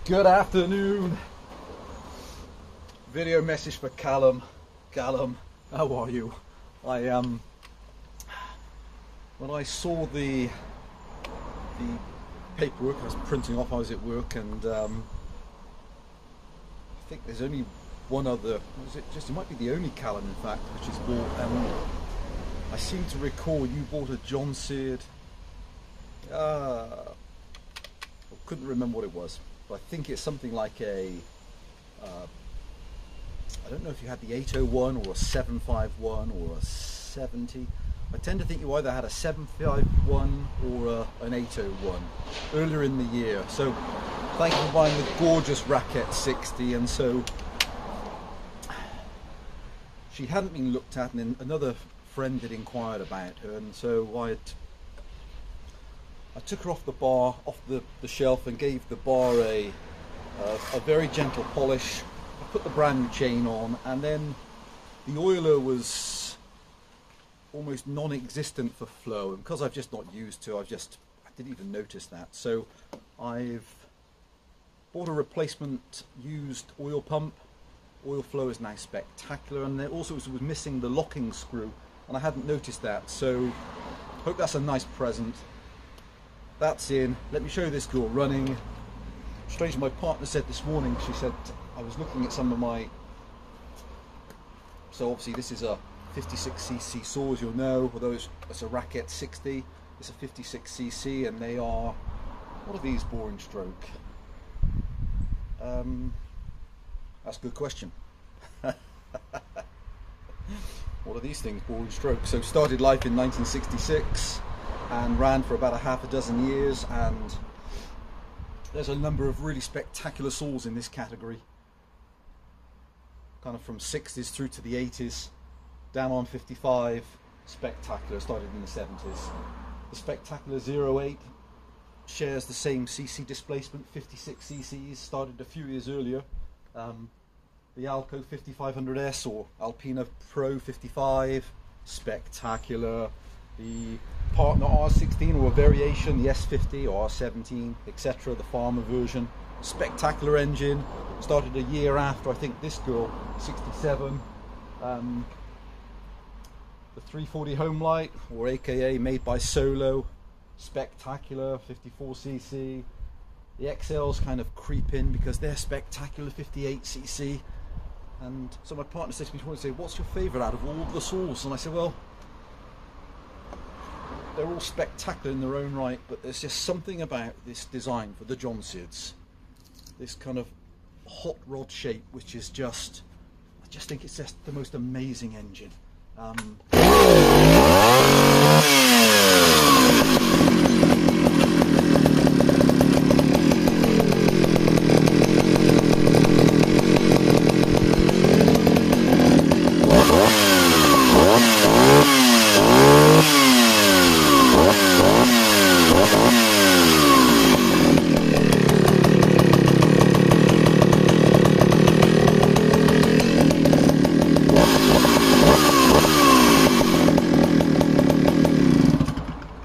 Good afternoon. Video message for Callum. Callum, how are you? When I saw the paperwork I was printing off, I was at work, and I think there's only one other. It might be the only Callum, in fact, which is bought. I seem to recall you bought a Jonsered. I couldn't remember what it was, but I think it's something like a. I don't know if you had the 801 or a 751 or a 70. I tend to think you either had a 751 or an 801 earlier in the year. So thank you for buying the gorgeous Racket 60. And so she hadn't been looked at, and then another friend had inquired about her, and so I took her off the bar, off the shelf, and gave the bar a very gentle polish. I put the brand new chain on, and then the oiler was almost non-existent for flow, and because I've just not used to, I didn't even notice that. So I've bought a replacement used oil pump. Oil flow is now spectacular, and there also was missing the locking screw, and I hadn't noticed that. So hope that's a nice present. That's in. Let me show you this girl running. Strangely, my partner said this morning, she said, I was looking at some of my, so obviously this is a 56cc saw, as you'll know, although it's a Racket 60, it's a 56cc, and they are, what are these boring stroke? That's a good question. What are these things, boring stroke? So started life in 1966 and ran for about a half a dozen years, and there's a number of really spectacular saws in this category, kind of from 60s through to the 80s, down on 55, spectacular, started in the 70s. The spectacular 08 shares the same cc displacement, 56 cc's, started a few years earlier. The Alco 5500S or Alpina Pro 55, spectacular. The Partner R16 or a variation, the S50 or R17, etc., the farmer version, spectacular engine. Started a year after, I think, this girl, 67. The 340 Homelight, or AKA made by Solo, spectacular, 54cc. The XLs kind of creep in because they're spectacular, 58cc. And so my partner said to me, what's your favourite out of all the saws? And I said, well, they're all spectacular in their own right, but there's just something about this design for the Jonsereds, this kind of hot rod shape, which is just, I just think it's just the most amazing engine.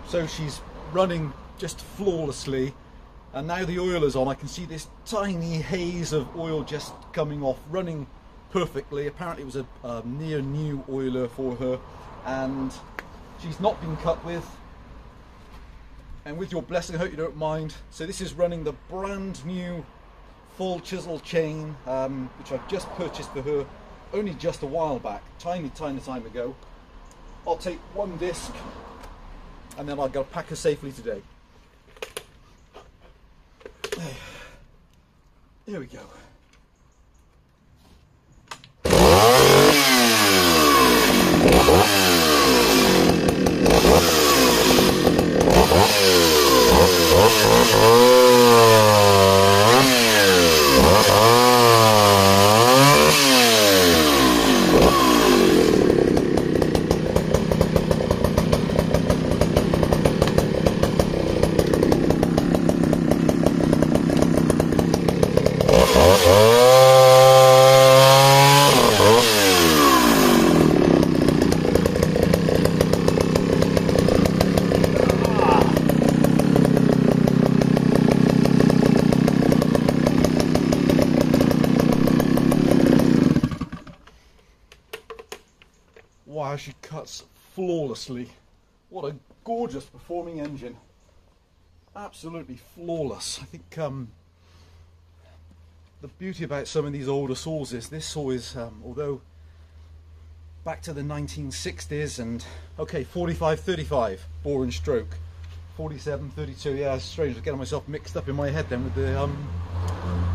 So she's running just flawlessly, and now the oil is on. I can see this tiny haze of oil just coming off, running perfectly. Apparently it was a near new oiler for her, and she's not been cut with, and with your blessing I hope you don't mind. So this is running the brand new full chisel chain, which I've just purchased for her only just a while back, tiny time ago. I'll take one disc and then I'll go pack her safely today. There we go. wow, she cuts flawlessly. What a gorgeous performing engine. Absolutely flawless. I think the beauty about some of these older saws is this saw is, although back to the 1960s and, okay, 45-35 bore and stroke. 47-32, yeah, it's strange, I'm getting myself mixed up in my head then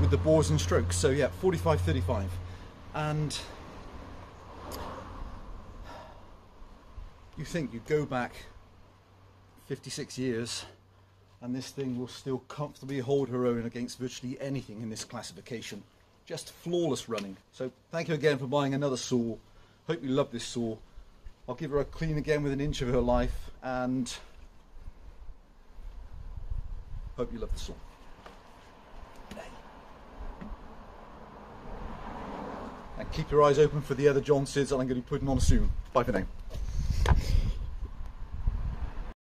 with the bores and strokes. So yeah, 45-35. And you think you go back 56 years and this thing will still comfortably hold her own against virtually anything in this classification. Just flawless running. So thank you again for buying another saw. Hope you love this saw. I'll give her a clean again with an inch of her life, and hope you love the saw. And keep your eyes open for the other Jonsereds that I'm going to be putting on soon. Bye for now.